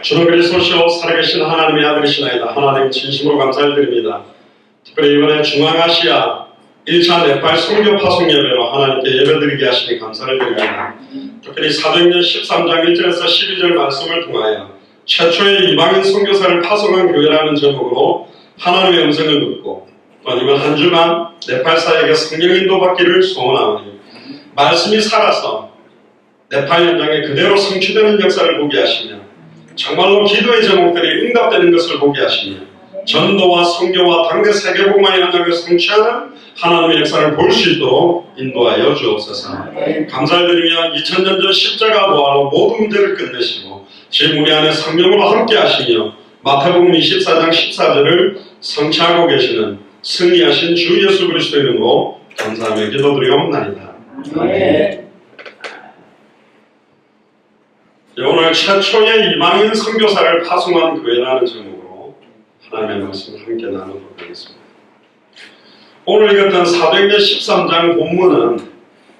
주는 그리스도시요 살아계신 하나님의 아들이시나이다. 하나님 진심으로 감사를 드립니다. 특별히 이번에 중앙아시아 1차 네팔 선교 파송 예배로 하나님께 예배드리게 하시니 감사를 드립니다. 특별히 사도행전 13장 1절에서 12절 말씀을 통하여 최초의 이방인 선교사를 파송한 교회라는 제목으로 하나님의 음성을 듣고 또한 이번 한 주간 네팔 사역에 성령 인도받기를 소원하오니 말씀이 살아서 네팔 현장에 그대로 성취되는 역사를 보게 하시며 정말로 기도의 제목들이 응답되는 것을 보게 하시며 전도와 선교와 당대 세계복음화의 현장을 성취하는 하나님의 역사를 볼 수 있도록 인도하여 주옵소서. 감사를 드리며 2000년 전 십자가 부활로 모든 문제를 끝내시고 지금 우리 안에 성령으로 함께 하시며 마태복음 24장 14절을 성취하고 계시는 승리하신 주 예수 그리스도의 이름으로 감사하며 기도드리옵나이다. 오늘 최초의 이방인 선교사를 파송한 교회라는 제목으로 하나님의 말씀을 함께 나누도록 하겠습니다. 오늘 읽었던 사도행전 13장 본문은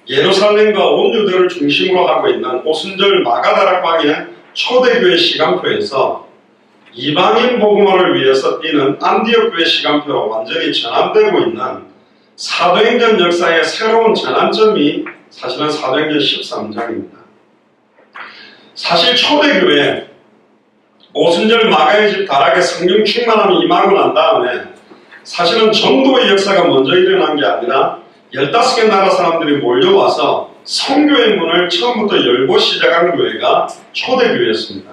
예루살렘과 온 유대를 중심으로 하고 있는 오순절 마가다락방의 초대교회 시간표에서 이방인 복음화를 위해서 뛰는 안디옥 교회 시간표로 완전히 전환되고 있는 사도행전 역사의 새로운 전환점이 사실은 사도행전 13장입니다. 사실 초대교회 오순절 마가의 집 다락에 성령 충만함이 임하고 난 다음에 사실은 전도의 역사가 먼저 일어난 게 아니라 15개 나라 사람들이 몰려와서 선교의 문을 처음부터 열고 시작한 교회가 초대교회였습니다.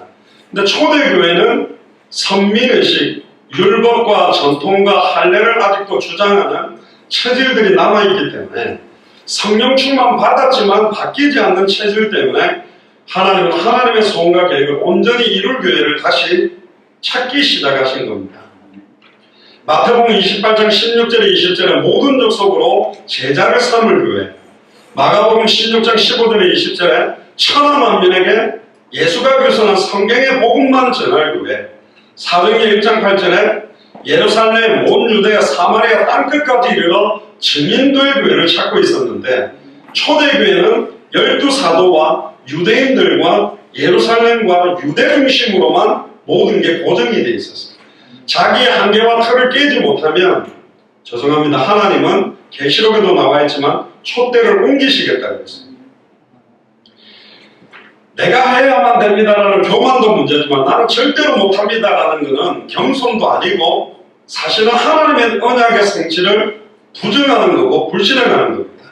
근데 초대교회는 선민의식, 율법과 전통과 할례를 아직도 주장하는 체질들이 남아있기 때문에 성령 충만 받았지만 바뀌지 않는 체질 때문에 하나님은 하나님의 소원과 계획을 온전히 이룰 교회를 다시 찾기 시작하신 겁니다. 마태복음 28장 16절에 20절에 모든 족속으로 제자를 삼을 교회, 마가복음 16장 15절에 20절에 천하 만민에게 예수가 그리스도는 성경의 복음만 전할 교회, 사도행전 1장 8절에 예루살렘, 온 유대야, 사마리아 땅끝까지 이르러 증인도의 교회를 찾고 있었는데 초대교회는 12사도와 유대인들과 예루살렘과 유대 중심으로만 모든 게 고정이 되어 있었어요. 자기의 한계와 틀을 깨지 못하면 죄송합니다. 하나님은 계시록에도 나와 있지만 촛대를 옮기시겠다고 했어요. 내가 해야만 됩니다라는 교만도 문제지만 나는 절대로 못합니다라는 것은 겸손도 아니고 사실은 하나님의 언약의 성취를 부정하는 거고 불신앙하는 겁니다.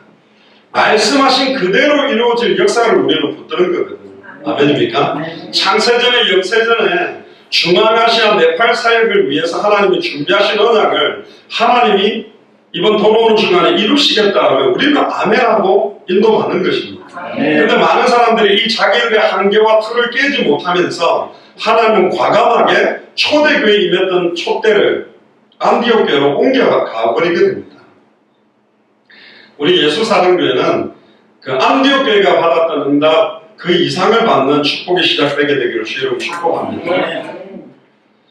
말씀하신 그대로 이루어질 역사를 우리는 붙드는 거거든요. 아멘입니까? 창세전에 영세전에 중앙아시아 네팔 사역을 위해서 하나님이 준비하신 언약을 하나님이 이번 돌아오는 중간에 이루시겠다면 우리는 아멘하고 인도하는 것입니다. 그런데 많은 사람들이 이 자기들의 한계와 틀을 깨지 못하면서 하나님은 과감하게 초대교회에 임했던 촛대를 안디옥 교회로 옮겨가 버리게 됩니다. 우리 예수사랑교회는 그 안디옥 교회가 받았던 응답 그 이상을 받는 축복이 시작되게 되기를 주의로 축복합니다.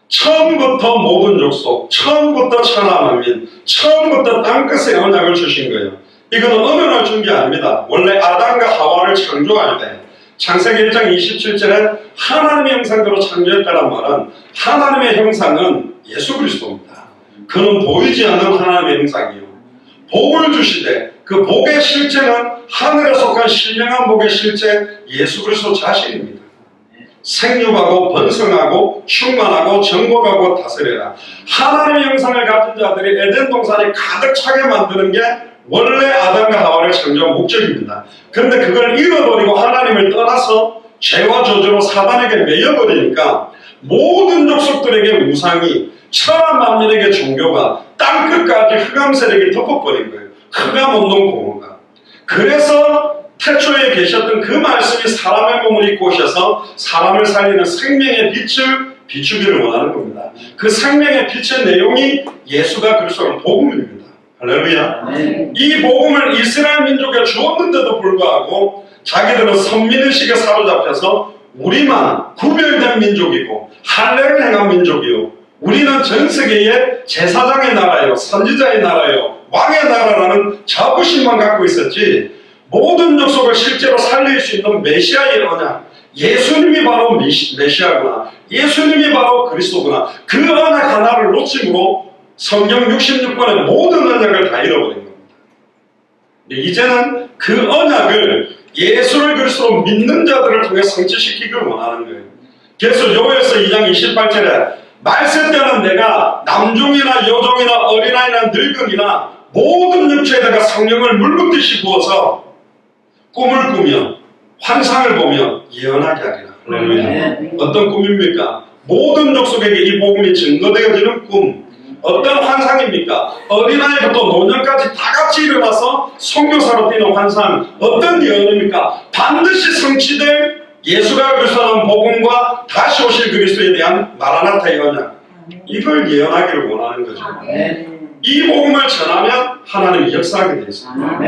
처음부터 모든 족속, 처음부터 천하 만민, 처음부터 땅끝의 언약을 주신 거예요. 이거는 어느 날 준 게 아닙니다. 원래 아담과 하와를 창조할 때 창세기 1장 27절에 하나님의 형상대로 창조했다는 말은 하나님의 형상은 예수 그리스도입니다. 그는 보이지 않는 하나님의 형상이요. 복을 주시되 그 복의 실제는 하늘에 속한 신령한 복의 실제 예수 그리스도 자신입니다. 생육하고 번성하고 충만하고 정복하고 다스려라. 하나님의 형상을 가진 자들이 에덴 동산에 가득 차게 만드는 게 원래 아담과 하와를 창조한 목적입니다. 그런데 그걸 잃어버리고 하나님을 떠나서 죄와 저주로 사단에게 매여버리니까 모든 족속들에게 우상이 천하 만민에게 종교가 땅끝까지 흑암 세력이 덮어버린 거예요. 흑암 운동 공허가. 그래서 태초에 계셨던 그 말씀이 사람의 몸을 입고 오셔서 사람을 살리는 생명의 빛을 비추기를 원하는 겁니다. 그 생명의 빛의 내용이 예수가 그리스도는 복음입니다. 할렐루야. 이 복음을 이스라엘 민족에 주었는데도 불구하고 자기들은 선민의식에 사로잡혀서 우리만 구별된 민족이고 할례를 행한 민족이요, 우리는 전 세계의 제사장의 나라요, 선지자의 나라요, 왕의 나라라는 자부심만 갖고 있었지 모든 족속을 실제로 살릴 수 있는 메시아의 언약, 예수님이 바로 메시아구나, 예수님이 바로 그리스도구나, 그 언약 하나를 놓침으로 성경 66권의 모든 언약을 다 잃어버린 겁니다. 이제는 그 언약을 예수를 그리스도로 믿는 자들을 통해 성취시키길 원하는 거예요. 그래서 요엘서 2장 28절에 말세 때는 내가 남종이나 여종이나 어린아이나 늙은이나 모든 육체에다가 성령을 물붓듯이 부어서 꿈을 꾸며 환상을 보며 예언하게 하리라. 어떤 꿈입니까? 모든 족속에게 이 복음이 증거되어지는 꿈. 어떤 환상입니까? 어린아이부터 노년까지 다 같이 일어나서 선교사로 뛰는 환상. 어떤 예언입니까? 반드시 성취될 예수가 그리스도라는 복음과 다시 오실 그리스도에 대한 마라나타의 언약. 이걸 예언하기를 원하는 거죠. 이 복음을 전하면 하나님이 역사하게 되어 있습니다.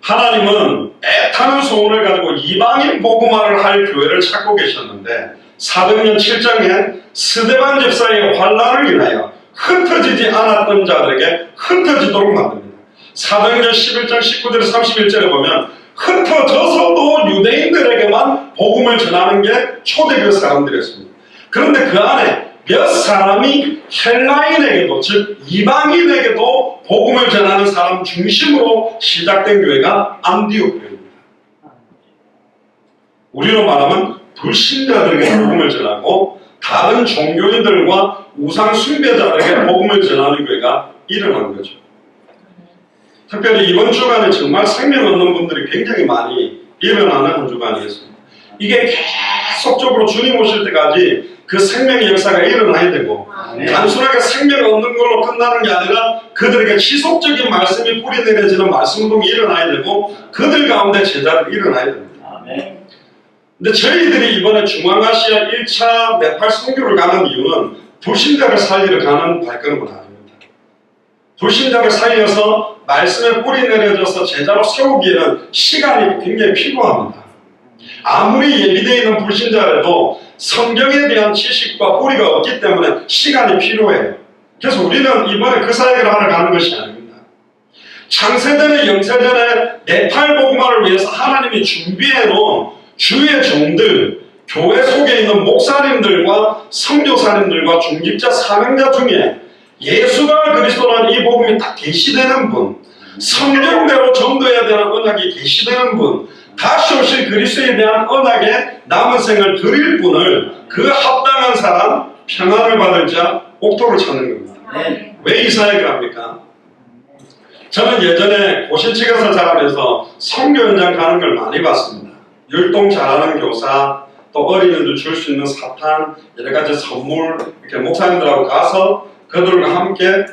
하나님은 애타는 소원을 가지고 이방인 복음화를 할 교회를 찾고 계셨는데 사도행전 7장에 스데반 집사의 환난을 인하여 흩어지지 않았던 자들에게 흩어지도록 만듭니다. 사도행전 11장 19절에서 31절에 보면 흩어져서도 유대인들에게만 복음을 전하는 게 초대교회 사람들이었습니다. 그런데 그 안에 몇 사람이 헬라인에게도, 즉 이방인에게도 복음을 전하는 사람 중심으로 시작된 교회가 안디옥 교회입니다. 우리로 말하면 불신자들에게 복음을 전하고 다른 종교인들과 우상 숭배자들에게 복음을 전하는 교회가 일어난 거죠. 특별히 이번 주간에 정말 생명 얻는 분들이 굉장히 많이 일어나는 한 주간이었습니다. 이게 계속적으로 주님 오실 때까지 그 생명의 역사가 일어나야 되고 단순하게 생명 얻는 걸로 끝나는 게 아니라 그들에게 지속적인 말씀이 뿌리내려지는 말씀운동이 일어나야 되고 그들 가운데 제자를 일어나야 됩니다. 근데 저희들이 이번에 중앙아시아 1차 네팔 선교를 가는 이유는 불신자를 살리러 가는 발걸음은 아닙니다. 불신자를 살려서 말씀에 뿌리내려져서 제자로 세우기에는 시간이 굉장히 필요합니다. 아무리 예비되어 있는 불신자라도 성경에 대한 지식과 뿌리가 없기 때문에 시간이 필요해요. 그래서 우리는 이번에 그 사역을 하러 가는 것이 아닙니다. 창세전에 영세전에 네팔 복음화를 위해서 하나님이 준비해놓은 주의 종들, 교회 속에 있는 목사님들과 선교사님들과 중직자 사명자 중에 예수가 그리스도라는 이 복음이 딱 계시되는 분, 성경대로 전도해야 되는 언약이 계시되는 분, 다시 오실 그리스도에 대한 언약에 남은 생을 드릴 분을 그 합당한 사람, 평안을 받을 자, 옥토를 찾는 겁니다. 왜 이 사역을 합니까? 저는 예전에 고신치 가서 자라면서 선교 현장 가는 걸 많이 봤습니다. 율동 잘하는 교사, 또 어린이들 줄 수 있는 사탕, 여러 가지 선물, 이렇게 목사님들하고 가서 그들과 함께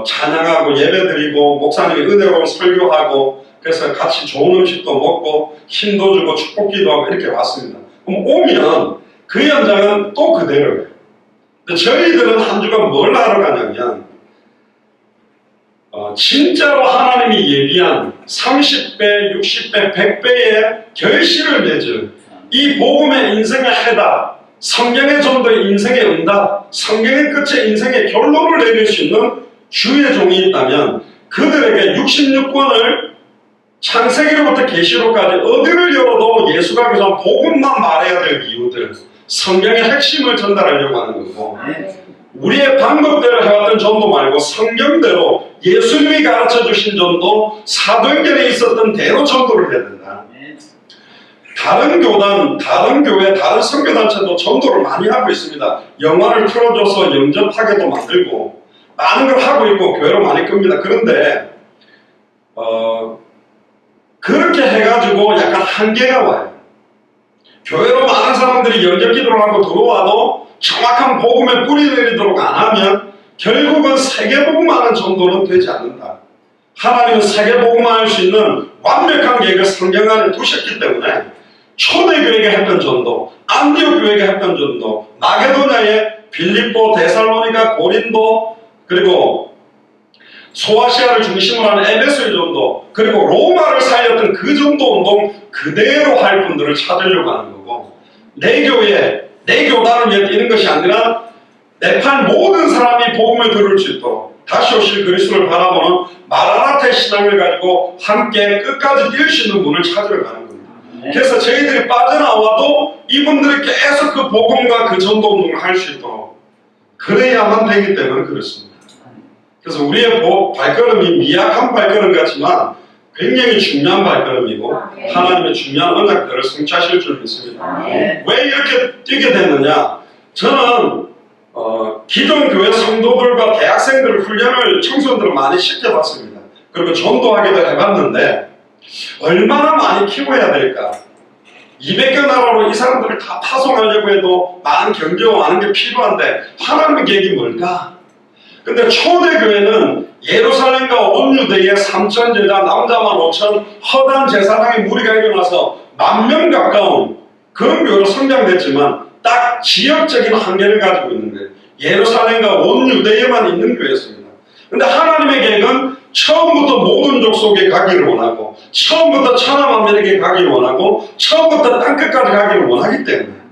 찬양하고 예배드리고 목사님이 은혜로운 설교하고 그래서 같이 좋은 음식도 먹고 힘도 주고 축복기도 하고 이렇게 왔습니다. 그럼 오면 그 현장은 또 그대로예요. 근데 저희들은 한 주간 뭘 하러 가냐면 진짜로 하나님이 예비한 30배, 60배, 100배의 결실을 맺은 이 복음의 인생의 해답, 성경의 전도의 인생의 응답, 성경의 끝에 인생의 결론을 내릴 수 있는 주의 종이 있다면 그들에게 66권을 창세기로부터 계시록까지 어디를 열어도 예수가 그저 복음만 말해야 될 이유들, 성경의 핵심을 전달하려고 하는 거고 우리의 방법대로 해왔던 전도 말고 성경대로 예수님이 가르쳐 주신 전도, 사도행전에 있었던 대로 전도를 해야 된다. 다른 교단, 다른 교회, 다른 선교단체도 전도를 많이 하고 있습니다. 영화를 틀어줘서 영접하게도 만들고 많은 걸 하고 있고 교회로 많이 끕니다. 그런데 그렇게 해가지고 약간 한계가 와요. 교회로 많은 사람들이 영접 기도를 하고 들어와도 정확한 복음에 뿌리내리도록 안 하면 결국은 세계복음화하는 정도는 되지 않는다. 하나님은 세계복음화할 수 있는 완벽한 계획을 성경 안에 두셨기 때문에 초대교회에게 했던 전도, 안디옥 교회에게 했던 전도, 마게도냐의 빌립보, 데살로니가, 고린도, 그리고 소아시아를 중심으로 하는 에베소의 전도, 그리고 로마를 살렸던 그 전도 운동 그대로 할 분들을 찾으려고 하는 거고, 내 교회, 내 교단을 위해 뛰는 것이 아니라 네팔 모든 사람이 복음을 들을 수 있도록 다시 오실 그리스도를 바라보는 마라나타의 신앙을 가지고 함께 끝까지 뛸 수 있는 분을 찾으러 가는 겁니다. 그래서 저희들이 빠져나와도 이분들이 계속 그 복음과 그 전도 운동을 할 수 있도록 그래야만 되기 때문에 그렇습니다. 그래서 우리의 발걸음이 미약한 발걸음 같지만 굉장히 중요한 발걸음이고 하나님의 중요한 언약들을 성취하실 줄 믿습니다. 왜 이렇게 뛰게 됐느냐? 저는 기존 교회 성도들과 대학생들 훈련을 청소년들을 많이 시켜봤습니다. 그리고 전도하기도 해봤는데 얼마나 많이 키워야 될까? 200개 나라로 이 사람들을 다 파송하려고 해도 많은 경제와 많은 게 필요한데 하나님의 계획이 뭘까? 근데 초대교회는 예루살렘과 온 유대에 3천 제자, 남자만 5천, 허다한 제사장의 무리가 일어나서 10,000명 가까운 그런 교회로 성장됐지만 딱 지역적인 한계를 가지고 있는 거예요. 예루살렘과 온 유대에만 있는 교회였습니다. 근데 하나님의 계획은 처음부터 모든 족속에 가기를 원하고 처음부터 천하만민에게 가기를 원하고 처음부터 땅끝까지 가기를 원하기 때문에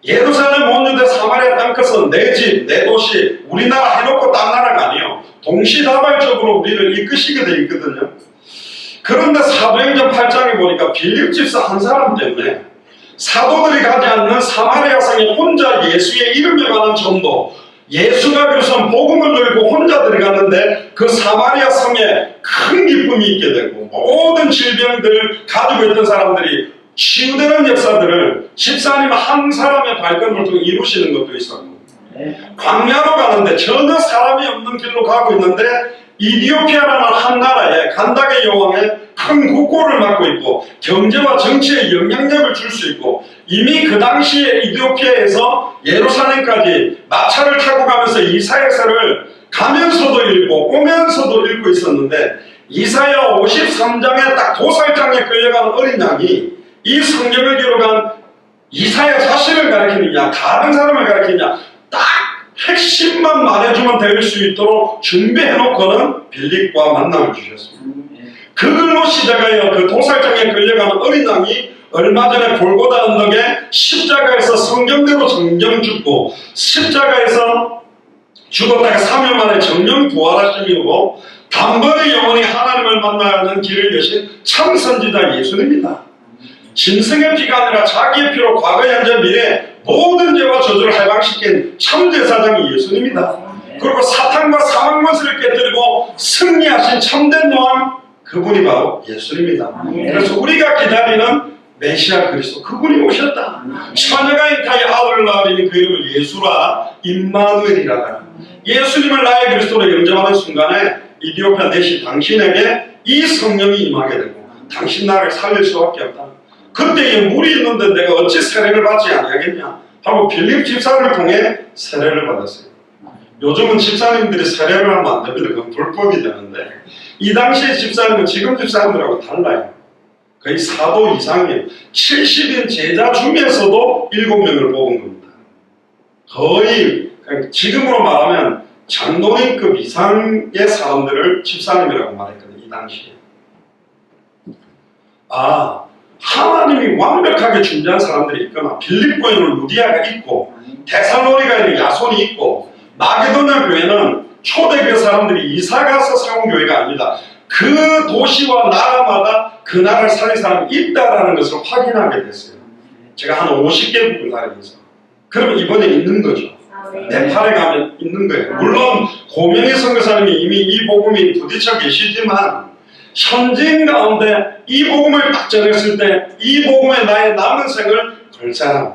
예루살렘, 온 유대, 사마리아 땅끝은 내 집, 내 도시, 우리나라 해놓고 딴 나라가 아니에요. 동시다발적으로 우리를 이끄시게 돼 있거든요. 그런데 사도행전 8장에 보니까 빌립 집사 한 사람 때문에 사도들이 가지 않는 사마리아 성에 혼자 예수의 이름에 관한 전도, 예수가 그래서 복음을 들고 혼자 들어갔는데 그 사마리아 성에 큰 기쁨이 있게 되고 모든 질병들을 가지고 있던 사람들이 치유되는 역사들을 집사님 한 사람의 발걸음을 통해 이루시는 것도 있었고 광야로 가는데 전혀 사람이 없는 길로 가고 있는데 이디오피아라는 한 나라에 간다게 여왕의 큰 국고를 맡고 있고 경제와 정치에 영향력을 줄 수 있고 이미 그 당시에 이디오피아에서 예루살렘까지 마차를 타고 가면서 이사야서를 가면서도 읽고 오면서도 읽고 있었는데 이사야 53장에 딱 도살장에 끌려가는 어린 양이 이 성경을 기록한 이사야 자신을 가리키느냐 다른 사람을 가리키느냐 딱 핵심만 말해주면 될 수 있도록 준비해놓고는 빌립과 만남을 주셨습니다. 그걸로 시작하여 그 도살장에 끌려가는 어린 양이 얼마 전에 골고다 언덕에 십자가에서 성경대로 정령 죽고 십자가에서 죽었다가 3일 만에 정령 부활하시고 단번에 영원히 하나님을 만나는 길을 여신 참 선지자 예수님입니다. 짐승의 피가 아니라 자기의 피로 과거, 현재, 미래 모든 죄와 저주를 해방시킨 참제사장이 예수님입니다. 그리고 사탄과 사망권세를 깨뜨리고 승리하신 참된 왕 그분이 바로 예수님입니다. 그래서 우리가 기다리는 메시아 그리스도 그분이 오셨다. 처녀가 잉타의 아들을 낳으리니 그 이름을 예수라 임마누엘이라. 예수님을 나의 그리스도로 영접하는 순간에 이디오피아 내시 당신에게 이 성령이 임하게 되고 당신 나라를 살릴 수밖에 없다. 그때에 물이 있는데 내가 어찌 세례를 받지 아니하겠냐 하고 빌립 집사를 통해 세례를 받았어요. 요즘은 집사님들이 세례를 하면 안 됩니다. 그건 불법이 되는데 이 당시의 집사님은 지금 집사님들하고 달라요. 거의 사도 이상이에요. 70인 제자 중에서도 7명을 뽑은 겁니다. 거의 지금으로 말하면 장로님급 이상의 사람들을 집사님이라고 말했거든요. 이 당시에. 하나님이 완벽하게 준비한 사람들이 있거나 빌립보에는 루디아가 있고 데살로니가에는 야손이 있고 마게도냐 교회는 초대교회 사람들이 이사가서 세운 교회가 아닙니다. 그 도시와 나라마다 그 나라를 살린 사람이 있다라는 것을 확인하게 됐어요. 제가 한 50개국을 다니면서. 그러면 이번에 있는 거죠. 네팔에 가면 있는 거예요. 물론 고명희 선교사님이 이미 이 복음이 부딪혀 계시지만 현지인 가운데 이 복음을 딱 전했을 때 이 복음에 나의 남은 생을 걸 사람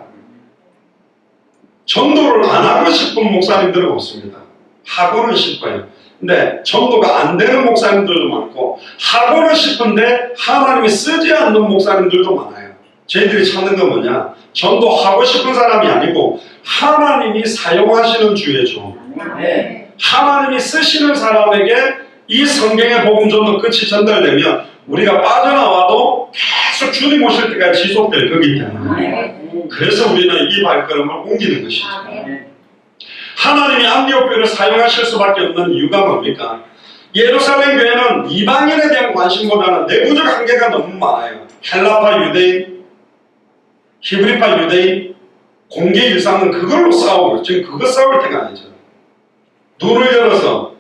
전도를 안 하고 싶은 목사님들은 없습니다. 하고는 싶어요. 근데 전도가 안 되는 목사님들도 많고 하고는 싶은데 하나님이 쓰지 않는 목사님들도 많아요. 저희들이 찾는 건 뭐냐? 전도하고 싶은 사람이 아니고 하나님이 사용하시는 주예죠. 하나님이 쓰시는 사람에게 이 성경의 복음 전도 끝이 전달되면 우리가 빠져나와도 계속 주님 오실 때까지 지속될 거기 때문에 그래서 우리는 이 발걸음을 옮기는 것이죠. 하나님이 안디옥 교회를 사용하실 수밖에 없는 이유가 뭡니까? 예루살렘 교회는 이방인에 대한 관심보다는 내부적 한계가 너무 많아요. 헬라파 유대인, 히브리파 유대인, 공개 일상은 그걸로 싸우고 지금 그거 싸울 때가 아니죠. 눈을 열어서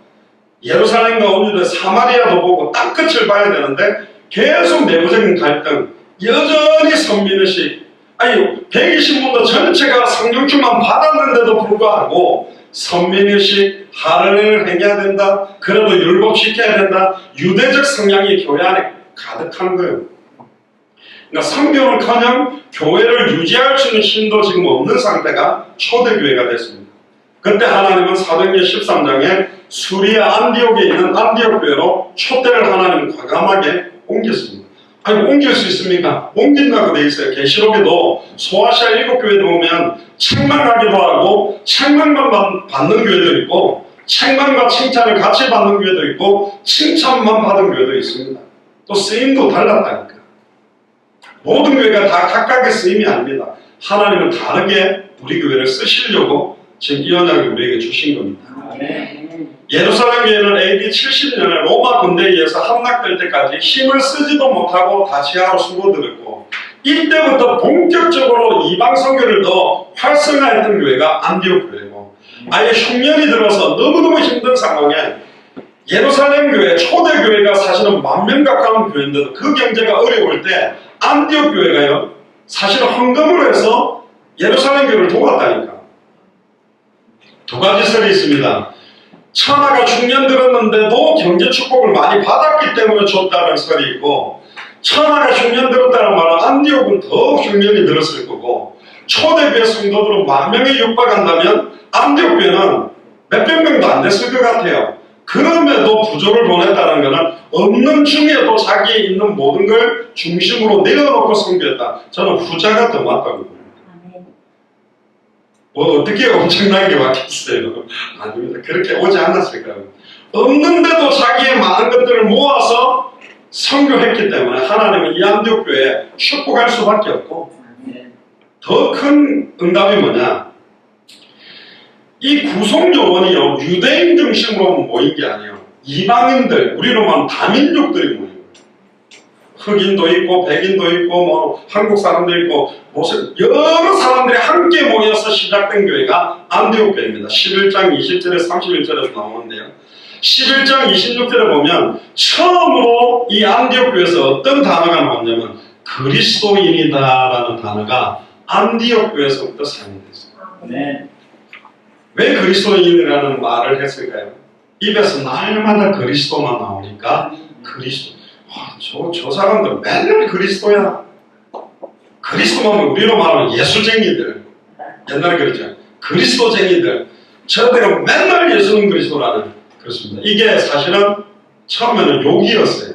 예루살렘과 온 유대 사마리아도 보고 땅끝을 봐야 되는데 계속 내부적인 갈등, 여전히 선민의식, 아니 120문도 전체가 성령충만 받았는데도 불구하고 선민의식, 할례를 행해야 된다, 그래도 율법시켜야 된다, 유대적 성향이 교회 안에 가득한 거예요. 그러니까 선교는커녕 교회를 유지할 수 있는 힘도 지금 없는 상태가 초대교회가 됐습니다. 그때 하나님은 사도행전 13장에 수리아 안디옥에 있는 안디옥 교회로 촛대를 하나님은 과감하게 옮겼습니다. 아니 옮길 수 있습니까? 옮긴다고 돼 있어요. 계시록에도 소아시아 7교회도 보면 책망하기도 하고 책망만 받는 교회도 있고 책망과 칭찬을 같이 받는 교회도 있고 칭찬만 받은 교회도 있습니다. 또 쓰임도 달랐다니까. 모든 교회가 다 각각의 쓰임이 아닙니다. 하나님은 다르게 우리 교회를 쓰시려고 지금 이 언약을 우리에게 주신 겁니다. 예루살렘 교회는 AD 70년에 로마 군대에 의해서 함락될 때까지 힘을 쓰지도 못하고 다 지하로 숨어들었고, 이때부터 본격적으로 이방 선교를 더 활성화했던 교회가 안디옥 교회고, 아예 흉년이 들어서 너무너무 힘든 상황에 예루살렘 교회, 초대 교회가 사실은 10,000명 가까운 교회인데도 그 경제가 어려울 때 안디옥 교회가요, 사실은 헌금을 해서 예루살렘 교회를 도왔다니까. 두 가지 설이 있습니다. 천하가 흉년 들었는데도 경제 축복을 많이 받았기 때문에 줬다는 설이 있고, 천하가 흉년 들었다는 말은 안디옥은 더 흉년이 들었을 거고, 초대교회 성도들은 10,000명에 육박한다면 안디옥 교회는 몇백 명도 안 됐을 것 같아요. 그럼에도 부조를 보냈다는 것은 없는 중에도 자기에 있는 모든 걸 중심으로 내려놓고 섬겼다. 저는 후자가 더 맞다고 봅니다. 뭐 어떻게 엄청나게 왔겠어요? 아닙니다. 그렇게 오지 않았을까요? 없는데도 자기의 많은 것들을 모아서 선교했기 때문에 하나님은 이 안디옥 교회에 축복할 수밖에 없고, 더 큰 응답이 뭐냐? 이 구속 요원이요, 유대인 중심으로 모인 게 아니에요. 이방인들, 우리로 말하면 다민족들이 모인 거예요. 흑인도 있고 백인도 있고 뭐 한국 사람도 있고 무슨 여러 사람들이 함께 모여서 시작된 교회가 안디옥 교회입니다. 11장 20절에 31절에서 나오는데요. 11장 26절에 보면 처음으로 이 안디옥 교회에서 어떤 단어가 나오냐면 그리스도인이다라는 단어가 안디옥 교회에서부터 사용됐어요. 네. 왜 그리스도인이라는 말을 했을까요? 입에서 날마다 그리스도만 나오니까 그리스도. 저 사람들 맨날 그리스도야. 그리스도만 우리로 말하면 예수쟁이들. 옛날에 그랬죠. 그리스도쟁이들. 저들은 맨날 예수는 그리스도라는. 그렇습니다. 이게 사실은 처음에는 욕이었어요.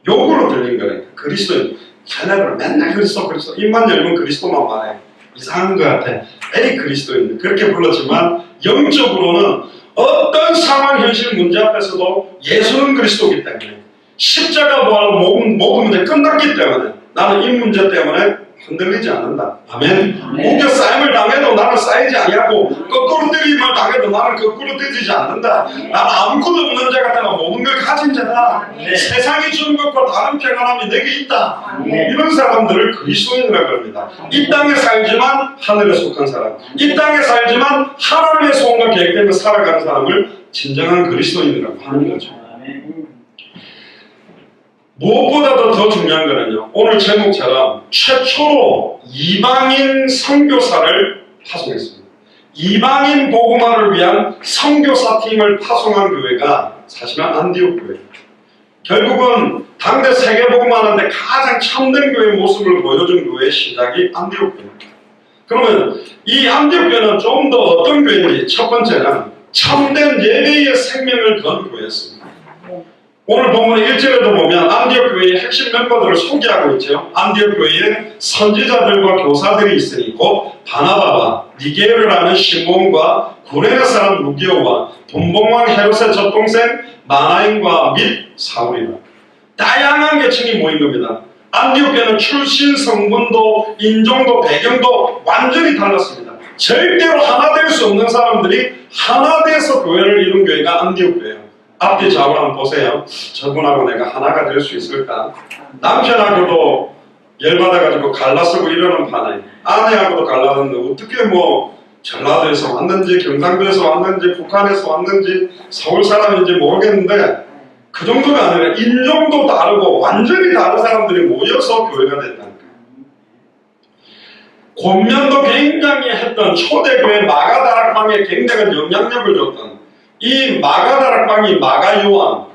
욕으로 들린 거예요. 그리스도인. 쟤네들 맨날 그리스도. 입만 열면 그리스도만 말해. 이상한 것 같아. 에이 그리스도인. 그렇게 불렀지만 영적으로는 어떤 상황, 현실, 문제 앞에서도 예수는 그리스도이기 때문에, 십자가 부활로 모든 문제 끝났기 때문에 나는 이 문제 때문에 흔들리지 않는다. 아멘. 우겨 쌓임을 당해도 나는 쌓이지 아니하고, 거꾸로 들임을 당해도 나는 거꾸로 들이지 않는다. 나는 아무것도 없는 자 같다가 모든 걸 가진 자다. 세상이 주는 것과 다른 평안함이 내게 있다. 이런 사람들을 그리스도인이라고 합니다. 이 땅에 살지만 하늘에 속한 사람, 이 땅에 살지만 하나님의 소원과 계획 때문에 살아가는 사람을 진정한 그리스도인이라고 하는 거죠. 무엇보다도 더 중요한 거는요, 오늘 제목처럼 최초로 이방인 선교사를 파송했습니다. 이방인 복음화를 위한 선교사 팀을 파송한 교회가 사실은 안디옥 교회예요. 결국은 당대 세계 복음화하는데 가장 참된 교회의 모습을 보여준 교회의 시작이 안디옥 교회입니다. 그러면 이 안디옥 교회는 좀 더 어떤 교회인지, 첫 번째는 참된 예배의 생명을 건 교회였습니다. 오늘 본문 1절에도 보면 안디옥 교회의 핵심 멤버들을 소개하고 있죠. 안디옥 교회에 선지자들과 교사들이 있으니 곧 바나바와 니게르라는 시몬과 구레네 사람 루기오와 분봉왕 헤롯의 젖동생 마나인과 및 사울이라. 다양한 계층이 모인 겁니다. 안디옥 교회는 출신, 성분도, 인종도, 배경도 완전히 달랐습니다. 절대로 하나 될 수 없는 사람들이 하나 돼서 교회를 이룬 교회가 안디옥 교회예요. 앞뒤 좌우를 한번 보세요. 저분하고 내가 하나가 될 수 있을까? 남편하고도 열받아가지고 갈라쓰고 이러는 판에, 아내하고도 갈라는데 어떻게 뭐 전라도에서 왔는지 경상도에서 왔는지 북한에서 왔는지 서울 사람인지 모르겠는데 그 정도가 아니라 인종도 다르고 완전히 다른 사람들이 모여서 교회가 됐다니까. 권면도 굉장히 했던 초대교회 마가다락방에 굉장한 영향력을 줬던 이 마가다락방이 마가요한,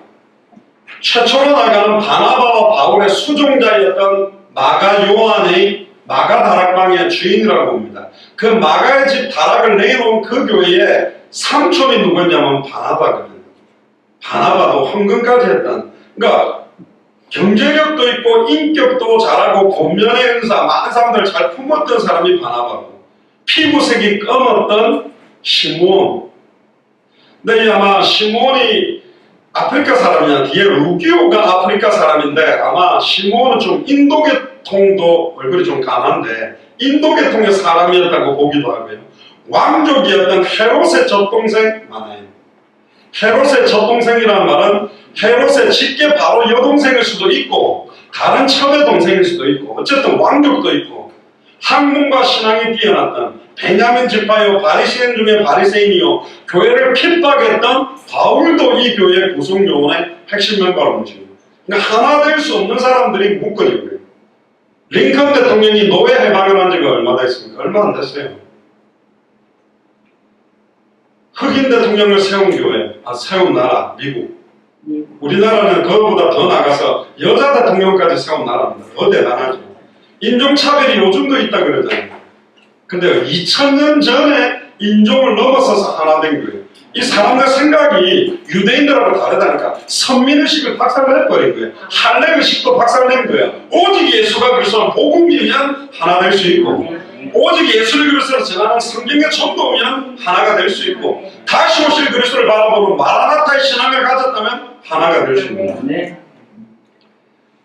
최초로 나가는 바나바와 바울의 수종자였던 마가요한의 마가다락방의 주인이라고 봅니다. 그 마가의 집 다락을 내놓은 그 교회에 삼촌이 누구냐면 바나바거든요. 바나바도 헌금까지 했던, 그러니까 경제력도 있고 인격도 잘하고 권면의 은사, 많은 사람들을 잘 품었던 사람이 바나바고, 피부색이 검었던 시므온. 근데 아마 시므온이 아프리카 사람이야. 뒤에 루기오가 아프리카 사람인데 아마 시므온은 좀 인도계통도 얼굴이 좀 강한데 인도계통의 사람이었다고 보기도 하고요. 왕족이었던 헤롯의 젖동생 많아요. 헤롯의 젖동생이라는 말은 헤롯의 직계 바로 여동생일 수도 있고 다른 첩의 동생일 수도 있고 어쨌든 왕족도 있고 학문과 신앙이 뛰어났던 베냐민 지파요 바리새인 중에 바리새인이요 교회를 핍박했던 바울도 이 교회 구성 요원의 핵심 멤버로 움직입니다. 그러니까 하나 될 수 없는 사람들이 묶어지고요. 링컨 대통령이 노예 해방을 한 지가 얼마 됐습니까? 얼마 안 됐어요. 흑인 대통령을 세운 교회, 세운 나라, 미국. 우리나라는 그거보다 더 나가서 여자 대통령까지 세운 나라입니다. 더 대단하죠. 인종차별이 요즘도 있다 그러잖아요. 근데 2000년 전에 인종을 넘어서서 하나 된 거예요. 이 사람들 생각이 유대인들하고 다르다니까. 선민의식을 박살내버린 거예요. 할례의식도 박살낸 거예요. 오직 예수가 그리스도는 복음이면 하나 될 수 있고 오직 예수를 그리스도로 전하는 성경의 전도면 하나가 될 수 있고 다시 오실 그리스도를 바라보는 마라나타의 신앙을 가졌다면 하나가 될 수 있습니다.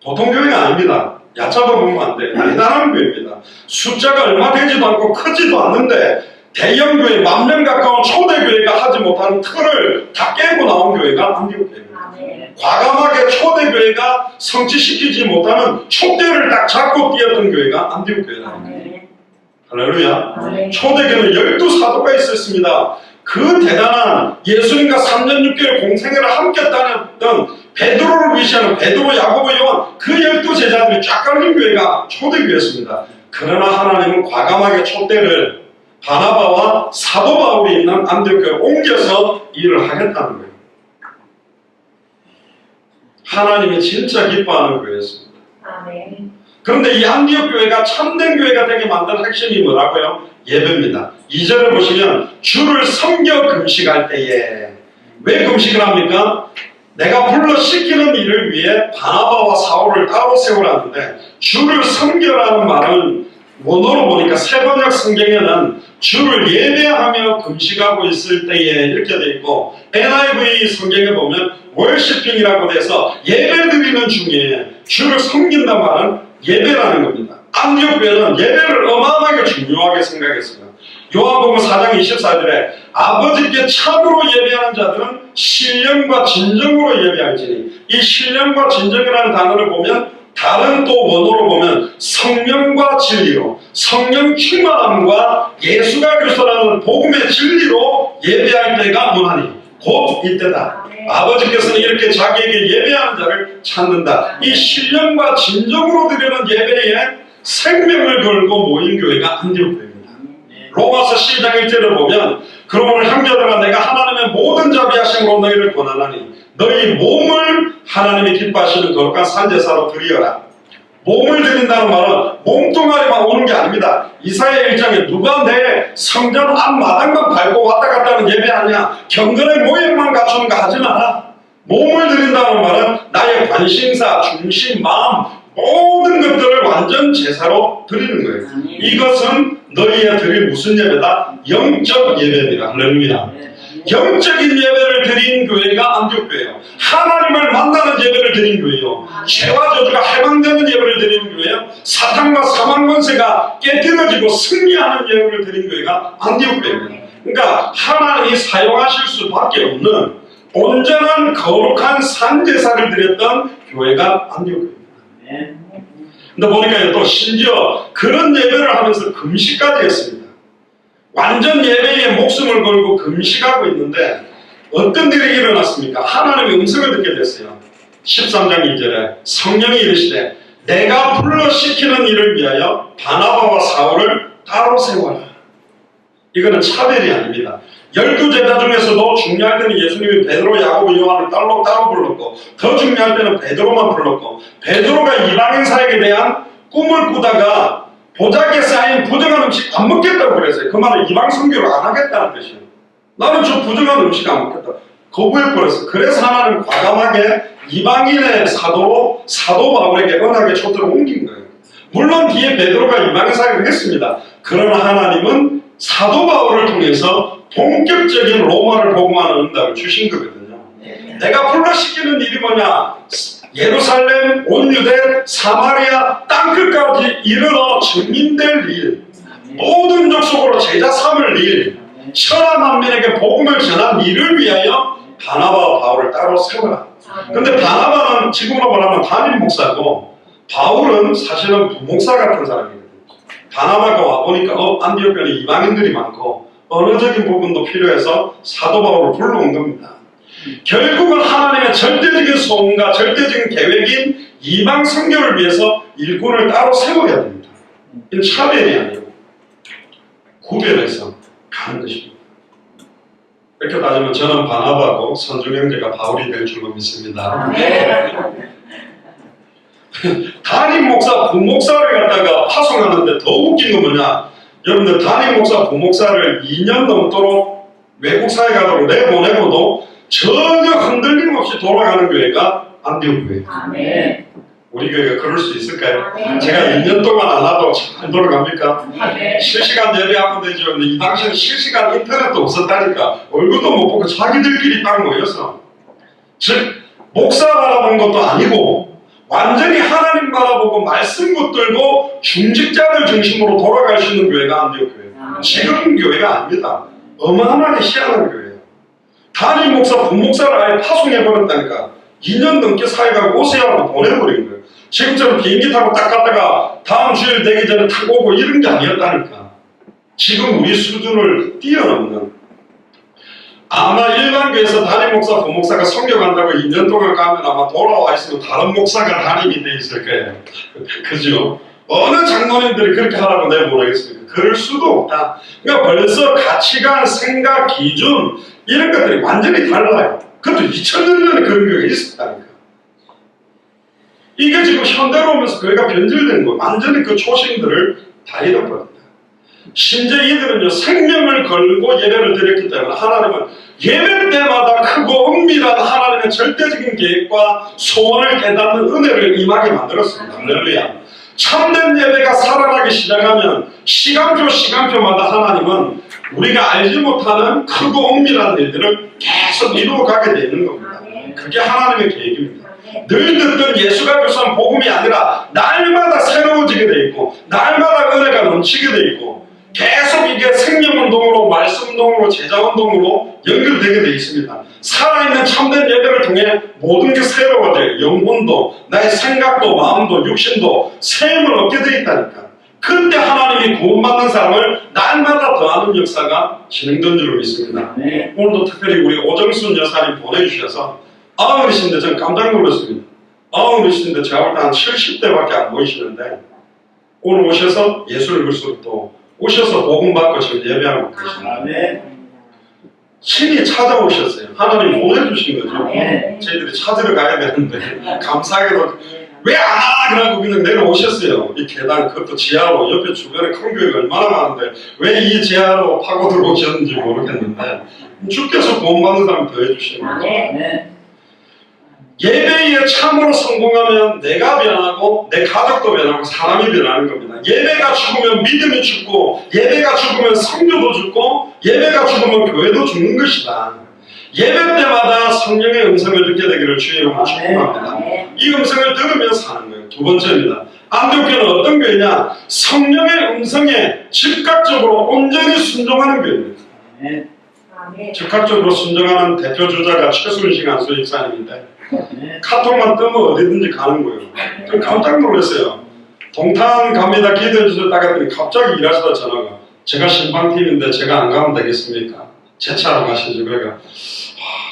보통 교회가 아닙니다. 얕잡아 보면 안 돼요. 대단한 교회입니다. 숫자가 얼마 되지도 않고 크지도 않는데 대형 교회, 10,000명 가까운 초대교회가 하지 못하는 틀을 다 깨고 나온 교회가 안디옥교회입니다. 과감하게 초대교회가 성취시키지 못하는 촛대를 딱 잡고 뛰었던 교회가 안디옥교회다. 할렐루야. 초대교회는 12사도가 있었습니다. 그 대단한 예수님과 3년 6개월 공생애를 함께 다녔던 베드로를 위시하는 베드로, 야고보, 요한 그 12제자들이 쫙 깔린 교회가 초대교회였습니다. 그러나 하나님은 과감하게 촛대를 바나바와 사도 바울이 있는 안디옥교회에 옮겨서 일을 하겠다는 거예요. 하나님이 진짜 기뻐하는 교회였습니다. 그런데 이 안디옥 교회가 참된 교회가 되게 만든 핵심이 뭐라고요? 예배입니다. 2절을 보시면 주를 섬겨 금식할 때에 왜 금식을 합니까? 내가 불러 시키는 일을 위해 바나바와 사울을 따로 세우라는데 주를 섬겨라는 말은 원어로 보니까 세번역 성경에는 주를 예배하며 금식하고 있을 때에 이렇게 돼 있고 NIV 성경에 보면 월시핑이라고 돼서 예배드리는 중에 주를 섬긴단 말은 예배라는 겁니다. 안디옥 교회는 예배를 어마어마하게 중요하게 생각했습니다. 요한복음 4장 24절에 아버지께 참으로 예배하는 자들은 신령과 진정으로 예배할지니 이 신령과 진정이라는 단어를 보면 다른 또 원어로 보면 성령과 진리로 성령 충만함과 예수가 그리스도라는 복음의 진리로 예배할 때가 무난히 곧 이때다. 아버지께서는 이렇게 자기에게 예배하는 자를 찾는다. 이 신령과 진정으로 드리는 예배에 생명을 걸고 모인 교회가 안디옥 교회입니다. 로마서 12장 1절을 보면 그러므로 형제들아 내가 하나님의 모든 자비하심으로 너희를 권하나니 너희 몸을 하나님이 기뻐하시는 거룩한 산제사로 드리어라. 몸을 드린다는 말은 몸뚱아리만 오는 게 아닙니다. 이사야 1장에 누가 내 성전 앞마당만 밟고 왔다 갔다 하는 예배하냐, 경건의 모양만 갖추는가 하지 마라. 몸을 드린다는 말은 나의 관심사, 중심, 마음 모든 것들을 완전 제사로 드리는 거예요. 이것은 너희의 드릴 무슨 예배다? 영적 예배입니다. 할렐루야. 영적인 예배를 드린 교회가 안디옥 교회예요. 하나님을 만나는 예배를 드린 교회요. 죄와 저주가 해방되는 예배를 드리는 교회요. 사탄과 사망 권세가 깨뜨려지고 승리하는 예배를 드린 교회가 안디옥 교회입니다. 그러니까 하나님이 사용하실 수밖에 없는 온전한 거룩한 산제사를 드렸던 교회가 안디옥 교회입니다. 근데 보니까 또 심지어 그런 예배를 하면서 금식까지 했습니다. 완전 예배에 목숨을 걸고 금식하고 있는데 어떤 일이 일어났습니까? 하나님의 음성을 듣게 됐어요. 13장 2절에 성령이 이르시되 내가 불러시키는 일을 위하여 바나바와 사울을 따로 세워라. 이거는 차별이 아닙니다. 12제자 중에서도 중요할 때는 예수님이 베드로, 야고보, 요한을 따로 불렀고 더 중요할 때는 베드로만 불렀고 베드로가 이방인 사역에 대한 꿈을 꾸다가 보자기에 쌓인 부정한 음식 안 먹겠다고 그랬어요. 그 말은 이방 선교를 안 하겠다는 뜻이에요. 나는 저 부정한 음식 안 먹겠다. 거부해버렸어요. 그래서 하나는 과감하게 이방인의 사도로 사도 바울에게 은하계 초대를 옮긴 거예요. 물론 뒤에 베드로가 이방인 사역을 했습니다. 그러나 하나님은 사도 바울을 통해서 본격적인 로마를 복음하는 응답을 주신 거거든요. 내가 불러시키는 일이 뭐냐? 예루살렘, 온 유대, 사마리아 땅끝까지 이르러 증인될 일, 모든 족속으로 제자 삼을 일, 천하 만민에게 복음을 전한 일을 위하여 바나바와 바울을 따로 세워라. 근데 바나바는 지금으로 말하면 담임 목사고 바울은 사실은 부목사 같은 사람이거든요. 바나바가 와보니까 안디옥에는 이방인들이 많고 언어적인 부분도 필요해서 사도 바울을 불러온 겁니다. 결국은 하나님의 절대적인 소원과 절대적인 계획인 이방 선교를 위해서 일꾼을 따로 세워야 됩니다. 이건 차별이 아니고 구별해서 가는 것입니다. 이렇게 따지면 저는 바나바고 선중 형제가 바울이 될 줄로 믿습니다. 담임 목사, 부목사를 갖다가 파송하는데 더 웃긴 건 뭐냐? 여러분들 담임 목사, 부목사를 2년 넘도록 외국 사회 가도록 내보내고도 전혀 흔들림 없이 돌아가는 교회가 안디옥 교회. 우리 교회가 그럴 수 있을까요? 제가 2년 동안 안 하도 잘 돌아갑니까? 실시간 예배하면 되죠. 근데 이 당시에는 실시간 인터넷도 없었다니까 얼굴도 못 보고 자기들끼리 딱 모여서 즉 목사 바라본 것도 아니고 완전히 하나님 바라보고 말씀 붙들고 중직자들 중심으로 돌아갈 수 있는 교회가 안디옥 교회예요. 지금 교회가 아닙니다. 어마어마하게 희한한 교회예요. 담임 목사, 부목사를 아예 파송해버렸다니까. 2년 넘게 사회가 오세요라고 보내버린 거예요. 지금처럼 비행기 타고 딱 갔다가 다음 주일 되기 전에 타고 오고 이런 게 아니었다니까. 지금 우리 수준을 뛰어넘는, 아마 일반 교회에서 담임 목사, 부목사가 선교 간다고 2년 동안 가면 아마 돌아와 있으면 다른 목사가 담임이 돼 있을 거예요. 그죠? 어느 장로님들이 그렇게 하라고 내가 모르겠습니까? 그럴 수도 없다. 그러니까 벌써 가치관, 생각, 기준 이런 것들이 완전히 달라요. 그것도 2000년 전에 그런 교회가 있었다니까. 이게 지금 현대로 오면서 교회가 변질된 거예요. 완전히 그 초심들을 다 잃어버렸다. 심지어 이들은요, 생명을 걸고 예배를 드렸기 때문에 하나님은 예배 때마다 크고 은밀한 하나님의 절대적인 계획과 소원을 깨닫는 은혜를 임하게 만들었습니다. 할렐루야. 참된 예배가 살아나기 시작하면 시간표마다 하나님은 우리가 알지 못하는 크고 은밀한 일들을 계속 이루어가게 되는 겁니다. 그게 하나님의 계획입니다. 늘 듣던 예수가 교수한 복음이 아니라 날마다 새로워지게 돼 있고 날마다 은혜가 넘치게 돼 있고 계속 이게 생명운동으로 말씀운동으로 제자운동으로 연결되게 돼 있습니다. 살아있는 참된 예배를 통해 모든 게 새로워져요. 영혼도 나의 생각도 마음도 육신도 샘을 얻게 돼 있다니까. 그때 하나님이 구원받는 사람을 날마다 더하는 역사가 진행된 줄로 믿습니다. 오늘도 특별히 우리 오정순 여사님 보내주셔서 아흔이신데 전 깜짝 놀랐습니다. 아흔이신데 제가 볼 때 한 70대밖에 안 보이시는데 오늘 오셔서 예수를 글수록 또 오셔서 복음 받고 지금 예배하고 계십니다. 신이 찾아오셨어요. 하나님 보내주신 거죠. 저희들이 찾으러 가야 되는데 감사하게도 왜 안 와? 그러고 그냥 내려오셨어요. 이 계단 그것도 지하로 옆에 주변에 큰 교회가 얼마나 많은데 왜 이 지하로 파고 들어오셨는지 모르겠는데 주께서 구원받는 사람 더 해주시는 거죠. 예배에 참으로 성공하면 내가 변하고 내 가족도 변하고 사람이 변하는 겁니다. 예배가 죽으면 믿음이 죽고 예배가 죽으면 성교도 죽고 예배가 죽으면 교회도 죽는 것이다. 예배 때마다 성령의 음성을 듣게 되기를 주의 이름으로 축복합니다. 이 음성을 들으며 사는 거예요. 두 번째입니다. 안디옥교회는 어떤 교회냐? 성령의 음성에 즉각적으로 온전히 순종하는 교회입니다. 즉각적으로 순종하는 대표 주자가 최순식 안수 집사님인데 카톡만 뜨면 어디든지 가는 거예요. 좀 깜짝 놀랐어요. 동탄 갑니다 기도해 주세요 딱 했더니 갑자기 일하시다 전화가 제가 신방팀인데 제가 안 가면 되겠습니까? 제 차로 가시죠. 그러니까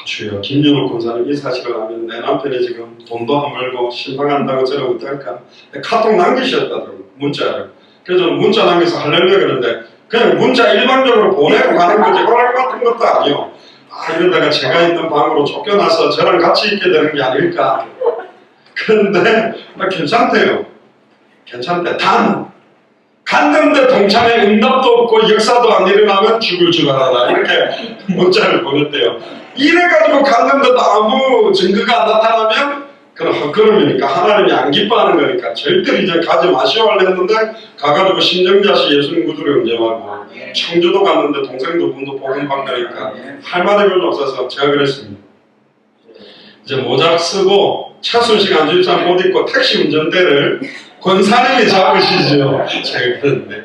주여, 김윤옥 권사님 이 사실을 알면 내 남편이 지금 돈도 안 벌고 신방한다고 저러고 어떨까? 카톡 남기셨다더라고요, 문자를. 그래서 저는 문자 남겨서 할렐루야 그러는데 그냥 문자 일방적으로 보내고 가는 거지 허락 같은 것도 아니요. 이러다가 제가 있는 방으로 쫓겨나서 저랑 같이 있게 되는 게 아닐까. 그런데 괜찮대요. 괜찮대. 단 갔는데 동참에 응답도 없고 역사도 안 일어나면 죽을 줄 알아라, 이렇게 문자를 보냈대요. 이래가지고 갔는데도 아무 증거가 안 나타나면 그건 헛걸음이니까 하나님이 안 기뻐하는 거니까 절대로 이제 가지 마시오 하려는데 가가지고 신정자씨 예수님 구주를 응접하고 청주도 갔는데 동생도 분도 복음 받으니까 할 말이 별로 없어서 제가 그랬습니다. 이제 모자 쓰고 차순식 안주입장 못 입고 택시 운전대를 권사님이 잡으시죠. 제가 그랬는데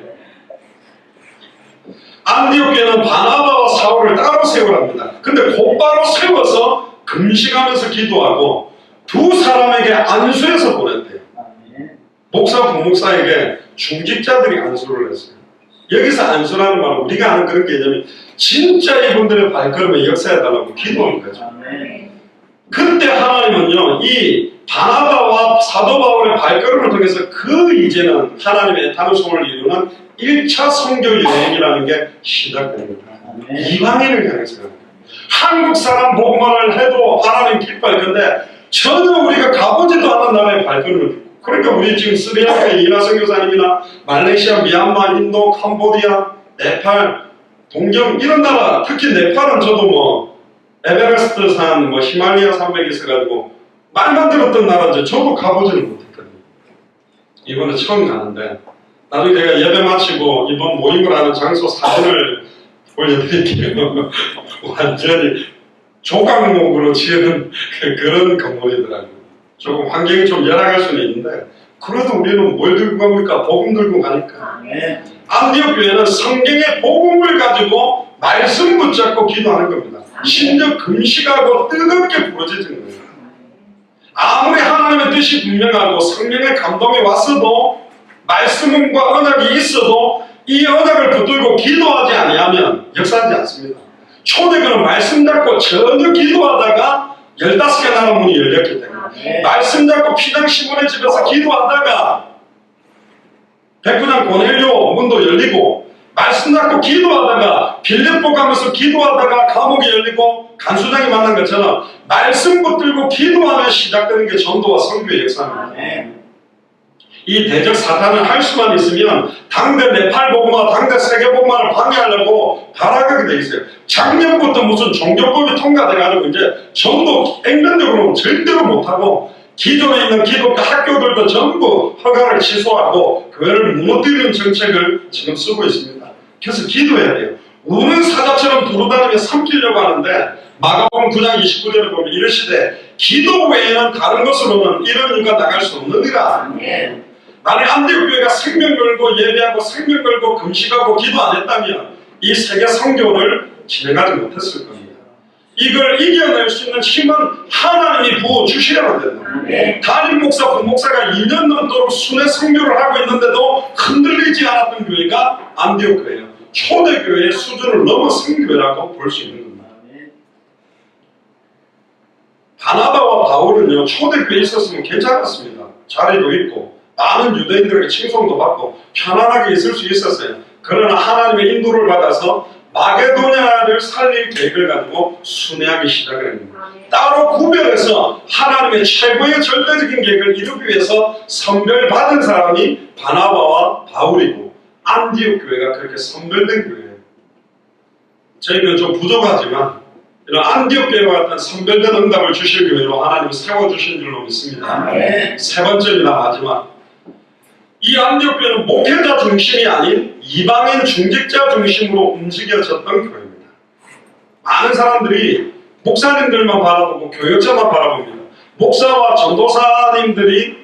안디옥 교회는 바나바와 사울을 따로 세우랍니다. 근데 곧바로 세워서 금식하면서 기도하고 두 사람에게 안수해서 보냈대요. 목사, 부목사에게 중직자들이 안수를 했어요. 여기서 안수라는 말은 우리가 아는 그런 개념이 진짜 이분들의 발걸음에 역사해달라고 기도한 거죠. 그때 하나님은요, 이 바나바와 사도 바울의 발걸음을 통해서 그 이제는 하나님의 단호성을 이루는 1차 선교 여행이라는 게 시작됩니다. 이방인을 향해서 한국 사람 복음을 해도 하나님 기뻐할 건데 전혀 우리가 가보지도 않은 나라의 발걸음을, 그러니까 우리 지금 스리랑카 이나 선교사님이나 말레이시아, 미얀마, 인도, 캄보디아, 네팔, 동경 이런 나라, 특히 네팔은 저도 뭐 에베레스트 산, 뭐 히말리아 산맥이 있어가지고 말만 들었던 나라인데 저도 가보지는 못했거든요. 이번에 처음 가는데 나중에 제가 예배 마치고 이번 모임을 하는 장소 사진을 보여드릴게요. 완전히 조각목으로 지은 그런 건물이더라고요. 조금 환경이 좀 열악할 수는 있는데 그래도 우리는 뭘 들고 갑니까? 복음 들고 가니까. 안디옥 교회는 성경의 복음을 가지고 말씀 붙잡고 기도하는 겁니다. 심지어 금식하고 뜨겁게 부러지는 거예요. 아무리 하나님의 뜻이 분명하고 성령의 감동이 왔어도 말씀과 언약이 있어도 이 언약을 붙들고 기도하지 아니하면 역사하지 않습니다. 초대교는 말씀 잡고 전혀 기도하다가 15개 나라 문이 열렸기 때문에 말씀 잡고 피장 시몬의 집에서 기도하다가 백부장 고넬료 문도 열리고 말씀 잡고 기도하다가 빌립보 가면서 기도하다가 감옥이 열리고 간수장이 만난 것처럼 말씀 붙들고 기도하면 시작되는 게 전도와 선교의 역사입니다. 이 대적 사탄을 할 수만 있으면 당대 네팔 복음화, 당대 세계 복음화를 방해하려고 발악하게 돼 있어요. 작년부터 무슨 종교법이 통과돼가지고 이제 전도 액면적으로는 절대로 못하고 기존에 있는 기독교 학교들도 전부 허가를 취소하고 교회를 무너뜨리는 정책을 지금 쓰고 있습니다. 그래서 기도해야 돼요. 우는 사자처럼 두루다니며 삼키려고 하는데 마가복음 9장 29절을 보면 이르시되 기도 외에는 다른 것으로는 이런 이유가 나갈 수 없느니라. 만약 안디옥 교회가 생명 걸고 예배하고 생명 걸고 금식하고 기도 안 했다면 이 세계 선교를 진행하지 못했을 겁니다. 이걸 이겨낼 수 있는 힘은 하나님이 부어주시려면 된다. 담임 목사, 부목사가 2년 넘도록 순회 선교를 하고 있는데도 흔들리지 않았던 교회가 안디옥 교회예요. 초대교회의 수준을 넘어선 교회라고 볼 수 있는 겁니다. 바나바와 바울은요, 초대교회에 있었으면 괜찮았습니다. 자리도 있고 많은 유대인들에게 칭송도 받고 편안하게 있을 수 있었어요. 그러나 하나님의 인도를 받아서 마게도냐를 살릴 계획을 가지고 순회하기 시작을 합니다. 따로 구별해서 하나님의 최고의 절대적인 계획을 이루기 위해서 선별받은 사람이 바나바와 바울이고 안디옥 교회가 그렇게 선별된 교회예요. 저희는 좀 부족하지만 이런 안디옥 교회와 같은 선별된 응답을 주실 교회로 하나님이 세워주신 줄로 믿습니다. 세 번째입니다. 마지막. 이 안디옥 교회는 목회자 중심이 아닌 이방인 중직자 중심으로 움직여졌던 교회입니다. 많은 사람들이 목사님들만 바라보고 교역자만 바라봅니다. 목사와 전도사님들이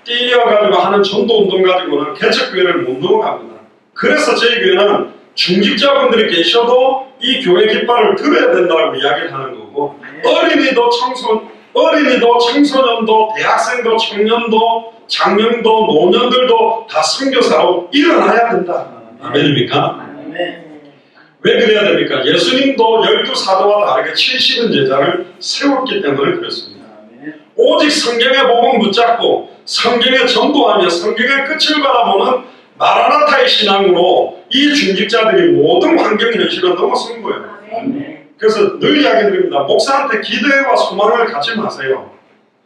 뛰어가지고 하는 전도운동 가지고는 개척교회를 못 넘어갑니다. 그래서 저희 교회는 중직자분들이 계셔도 이 교회 깃발을 들어야 된다고 이야기를 하는 거고 어린이도 청소년도 대학생도 청년도 장년도 노년들도 다 선교사로 일어나야 된다. 아멘입니까? 왜 그래야 됩니까? 예수님도 12사도와 다르게 70인 제자를 세웠기 때문에 그렇습니다. 오직 성경의 복음 붙잡고 성경에 전도하며 성경의 끝을 바라보는 마라나타의 신앙으로 이 중직자들이 모든 환경 현실을 넘어선 거예요. 그래서 늘 이야기 드립니다. 목사한테 기대와 소망을 갖지 마세요.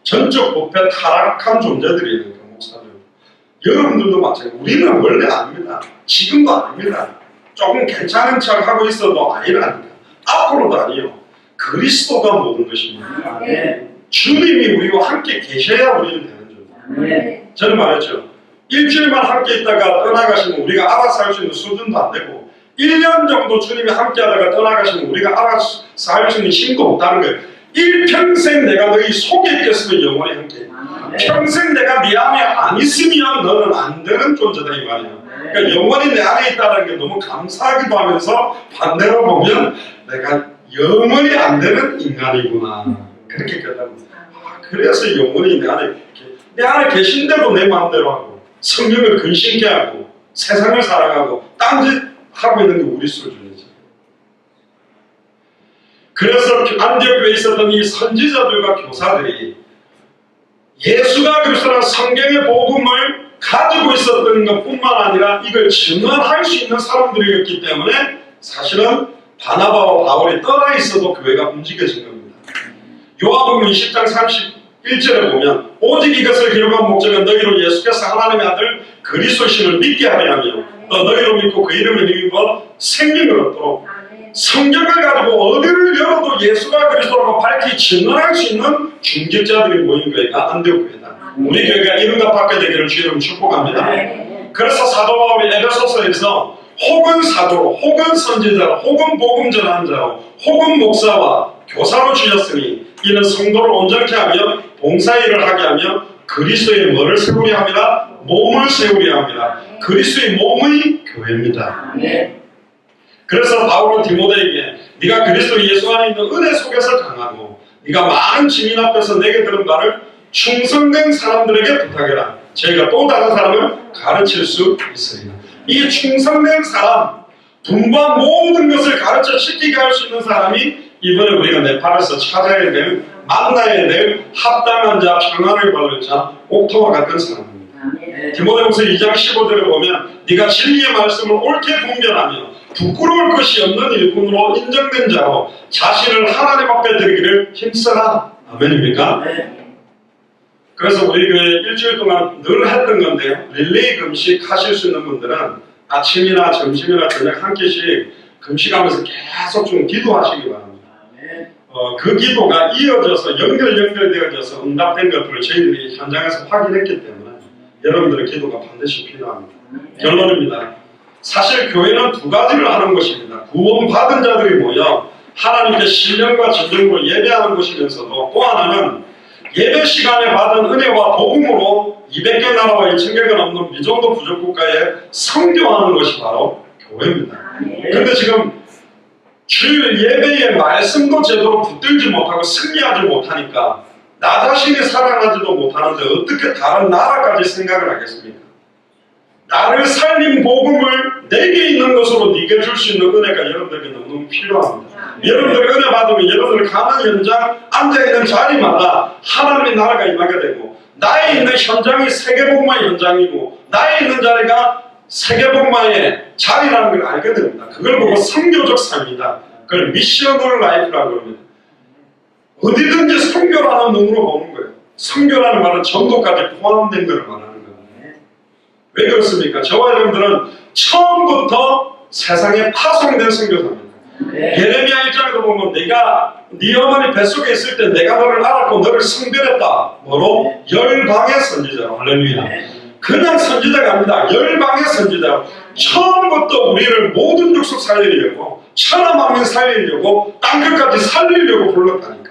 전적 부패 타락한 존재들이니까 목사들. 여러분들도 마찬가지예요. 우리는 원래 아닙니다. 지금도 아닙니다. 조금 괜찮은 척 하고 있어도 아니라니까. 앞으로도 아니요. 그리스도가 모든 것입니다. 주님이 우리와 함께 계셔야 우리는 되는 존재. 저는 말했죠. 일주일만 함께 있다가 떠나가시면 우리가 알아서 할 수 있는 수준도 안 되고 1년 정도 주님이 함께 하다가 떠나가시면 우리가 알아서 할 수 있는 힘도 없다는 거예요. 일평생 내가 너희 속에 있겠으면 영원히 함께. 평생 내가 네 안에 안 있으면 너는 안 되는 존재다 이 말이에요. 그러니까 영원히 내 안에 있다는 게 너무 감사하기도 하면서 반대로 보면 내가 영원히 안 되는 인간이구나. 그렇게 깨닫는 그래서 영원히 내 안에 계신데도 내 마음대로 하고 성령을 근심케 하고 세상을 살아가고 딴짓 하고 있는 게 우리 수준이죠. 그래서 안디옥교에 있었던 이 선지자들과 교사들이 예수가 그리스도라는 성경의 복음을 가지고 있었던 것뿐만 아니라 이걸 증언할 수 있는 사람들이었기 때문에 사실은 바나바와 바울이 떠나 있어도 교회가 움직여진 겁니다. 요한복음 20장 31절에 보면 오직 이것을 기록한 목적은 너희로 예수께서 하나님의 아들 그리스도신을 믿게 하려 하며 또 너희로 믿고 그 이름을 힘입어 생명을 얻도록 성경을 가지고 어디를 열어도 예수가 그리스도라고 밝히 증언할 수 있는 중직자들이 모인 교회가 안디옥 교회다. 우리 교회가 이름과 받게 되기를 주님으로 축복합니다. 그래서 사도 바울이 에베소서에서 혹은 사도로 혹은 선지자로 혹은 복음 전하는 자로 혹은 목사와 교사로 주셨으니 이는 성도를 온전케 하며 봉사일을 하게 하며 그리스도의 뭐를 세우려 함이라 몸을 세우려 함이라. 그리스도의 몸의 교회입니다. 그래서 바울은 디모데에게 네가 그리스도 예수 안에 있는 은혜 속에서 강하고 네가 많은 증인 앞에서 내게 들은 말을 충성된 사람들에게 부탁해라. 저희가 또 다른 사람을 가르칠 수 있으리라. 이 충성된 사람, 분부한 모든 것을 가르쳐 시키게 할 수 있는 사람이 이번에 우리가 네팔에서 찾아야 될, 만나야 될 합당한 자, 평안을 받을 자, 옥토와 같은 사람입니다. 디모데후서 2장 15절에 보면 네가 진리의 말씀을 옳게 분별하며 부끄러울 것이 없는 일꾼으로 인정된 자로 자신을 하나님 앞에 드리기를 힘써라. 아멘입니까? 그래서 우리 교회 일주일 동안 늘 했던 건데요. 릴레이 금식 하실 수 있는 분들은 아침이나 점심이나 저녁 한 끼씩 금식하면서 계속 좀 기도하시기 바랍니다. 그 기도가 이어져서 연결되어져서 응답된 것들을 저희들이 현장에서 확인했기 때문에 여러분들의 기도가 반드시 필요합니다. 결론입니다. 사실 교회는 두 가지를 하는 것입니다. 구원받은 자들이 모여 하나님께 신령과 진정으로 예배하는 것이면서도 또 하나는 예배 시간에 받은 은혜와 복음으로 200개 나라와 2000개가 넘는 미정도 부족국가에 선교하는 것이 바로 교회입니다. 그런데 지금 주일 예배의 말씀도 제대로 붙들지 못하고 승리하지 못하니까 나 자신이 사랑하지도 못하는데 어떻게 다른 나라까지 생각을 하겠습니까? 나를 살린 복음을 내게 있는 것으로 네게 줄 수 있는 은혜가 여러분들에게 너무너무 필요합니다. 여러분들이 은혜 받으면 여러분들 가는 현장, 앉아있는 자리마다 하나님의 나라가 임하게 되고 나에 있는 현장이 세계복음화의 현장이고 나에 있는 자리가 세계복음화의 자리라는 걸 알게 됩니다. 그걸 보고 선교적 삶이다. 그걸 미셔널 라이프라고 합니다. 어디든지 선교라는 눈으로 보는 거예요. 선교라는 말은 전도까지 포함된 걸 말하는 거예요. 왜 그렇습니까? 저와 여러분들은 처음부터 세상에 파송된 선교사입니다. 예레미야 1장에도 보면 내가 네 어머니 뱃속에 있을 때 내가 너를 알았고 너를 성별했다. 뭐로? 열방의 선지자로. 할렐루야. 그냥 선지자가 아닙니다. 열방의 선지자. 처음부터 우리를 모든 족속 살리려고 천하 만민 살리려고 땅끝까지 살리려고 불렀다니까.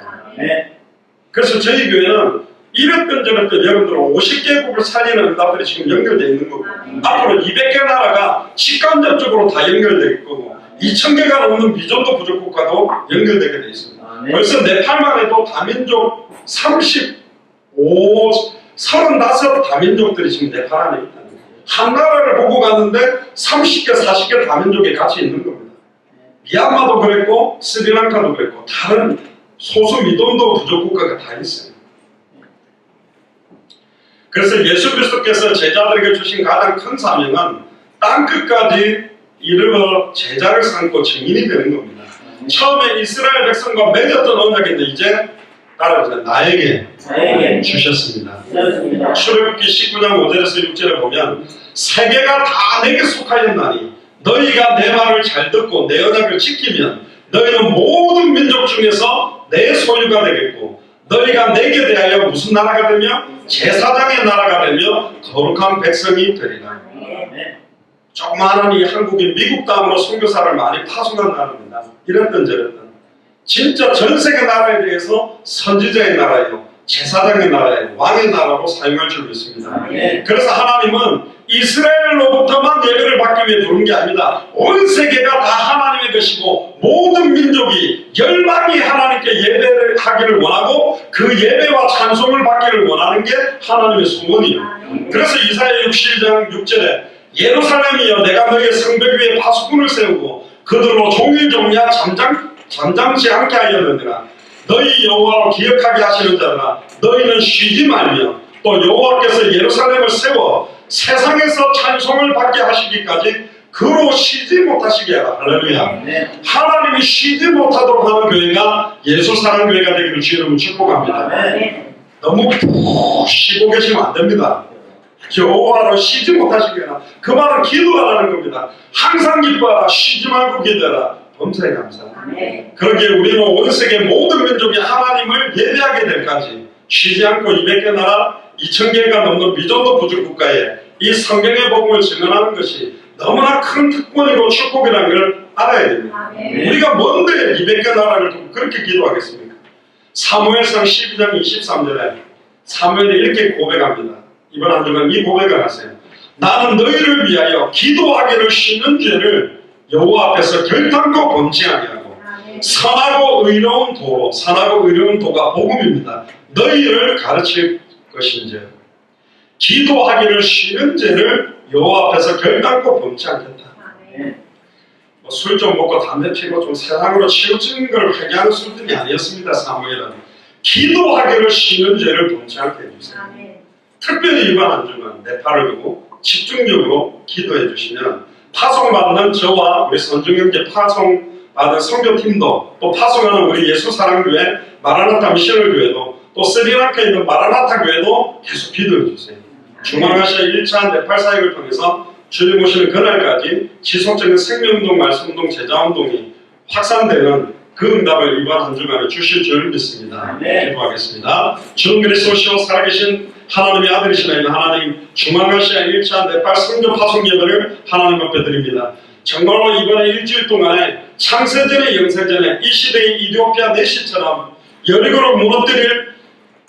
그래서 저희 교회는 이랬던 저랬던 여러분들은 50개국을 살리는 응답들이 지금 연결되어 있는 거고 앞으로 200개 나라가 직간접적으로 다 연결될 거고 2000개가 넘는 미전도 부족국가도 연결되게 되어 있습니다. 벌써 네팔만 해도 다민족 35 다민족들이 지금 네팔 안에 있다는 거예요. 한 나라를 보고 갔는데 30개, 40개 다민족이 같이 있는 겁니다. 미얀마도 그랬고 스리랑카도 그랬고 다른 소수 미돈도 부족 국가가 다 있어요. 그래서 예수 그리스도께서 제자들에게 주신 가장 큰 사명은 땅끝까지 이르러 제자를 삼고 증인이 되는 겁니다. 처음에 이스라엘 백성과 맺었던 언약인데 이제 따라서 나에게 주셨습니다. 출애굽기 19장 5절에서 6절에 보면 세계가 다 내게 속하였나니 너희가 내 말을 잘 듣고 내 언약을 지키면 너희는 모든 민족 중에서 내 소유가 되겠고 너희가 내게 대하여 무슨 나라가 되며 제사장의 나라가 되며 거룩한 백성이 되리라. 조그마한 이 한국이 미국 다음으로 선교사를 많이 파송한 나라입니다. 이랬던 저랬던 진짜 전 세계 나라에 대해서 선지자의 나라예요, 제사장의 나라예요, 왕의 나라로 사용할 줄 믿습니다. 그래서 하나님은 이스라엘로부터만 예배를 받기 위해 부른 게 아닙니다. 온 세계가 다 하나님의 것이고 모든 민족이 열방이 하나님께 예배를 하기를 원하고 그 예배와 찬송을 받기를 원하는 게 하나님의 소원이에요. 그래서 이사야 61장 6절에 예루살렘이여 내가 너희의 성벽 위에 파수꾼을 세우고 그들로 종일 종야 잠잠치 않게 하였느니라. 너희 여호와로 기억하게 하시는 자라 너희는 쉬지 말며 또 여호와께서 예루살렘을 세워 세상에서 찬송을 받게 하시기까지 그로 쉬지 못하시게 하라. 할렐루야. 하나님이 쉬지 못하도록 하는 교회가 예수 사랑 교회가 되기를 주의 이름으로 축복합니다. 너무 푹 쉬고 계시면 안 됩니다. 여호와로 쉬지 못하시게 하라. 그 말은 기도하라는 겁니다. 항상 기뻐하라. 쉬지 말고 기도하라. 범사에 감사. 그러기에 우리는 온 세계 모든 민족이 하나님을 예배하게 될까지 쉬지 않고 200개 나라 2000개가 넘는 미전도 부족 국가에 이 성경의 복음을 증언하는 것이 너무나 큰 특권이고 축복이라는 걸 알아야 됩니다. 우리가 뭔데 200개 나라를 두고 그렇게 기도하겠습니까? 사무엘상 12장 23절에 사무엘이 이렇게 고백합니다. 이번 한 주간 이 고백을 하세요. 나는 너희를 위하여 기도하기를 쉬는 죄를 여호와 앞에서 결단코 범죄하게 하고 선하고 의로운 도로, 선하고 의로운 도가 복음입니다. 너희를 가르칠 것인지 기도하기를 쉬는 죄를 여호와 앞에서 결단코 범치 않겠다. 술 좀 먹고 담배 피고 좀 세상으로 치우친 걸 회개하는 수준이 아니었습니다. 사무엘은 기도하기를 쉬는 죄를 범치 않게 해주세요. 특별히 이번 한 주간 네팔을 두고 집중적으로 기도해 주시면 파송받는 저와 우리 선중형제 파송받은 선교팀도 또 파송하는 우리 예수사랑교회 마라나타 미셔널 교회도 또 스리랑카에 있는 마라나타 교회도 계속 기도해 주세요. 중앙아시아 1차 네팔 사역을 통해서 주님 오시는 그날까지 지속적인 생명운동, 말씀운동, 제자운동이 확산되는 그 응답을 이번 한 주간에 주실 줄 믿습니다. 기도하겠습니다. 주 그리스도시오 살아계신 하나님의 아들이시나이다. 하나님 중앙아시아 1차 네팔 선교 파송 예배를 하나님 앞에 드립니다. 정말로 이번에 일주일 동안에 창세전에 영세전에 이 시대의 이디오피아 내시처럼 여리고를 무너뜨릴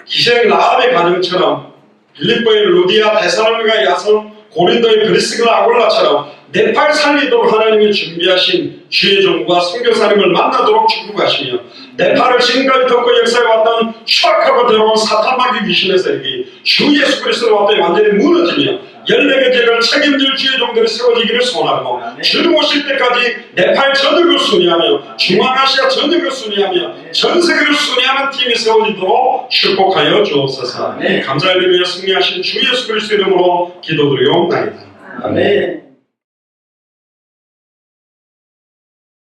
기생 라합의 가정처럼 빌립보의 루디아, 데살로니가 야손, 고린도의 브리스가 아골라처럼 네팔 살리도록 하나님이 준비하신 주의 종과 선교사님을 만나도록 축복하시며 네팔을 지금까지 덮고 역사해왔던 추악하고 더러운 사탄마귀 귀신의 세력이 주 예수 그리스도 앞에 완전히 무너지며 14개 죄를 책임질 주의 종들이 세워지기를 소원하고 주님 오실 때까지 네팔 전역을 순회하며 중앙아시아 전역을 순회하며 전세계를 순회하는 팀이 세워지도록 축복하여 주옵소서. 감사드리며 승리하신 주 예수 그리스도 이름으로 기도드리옵나이다. 아멘.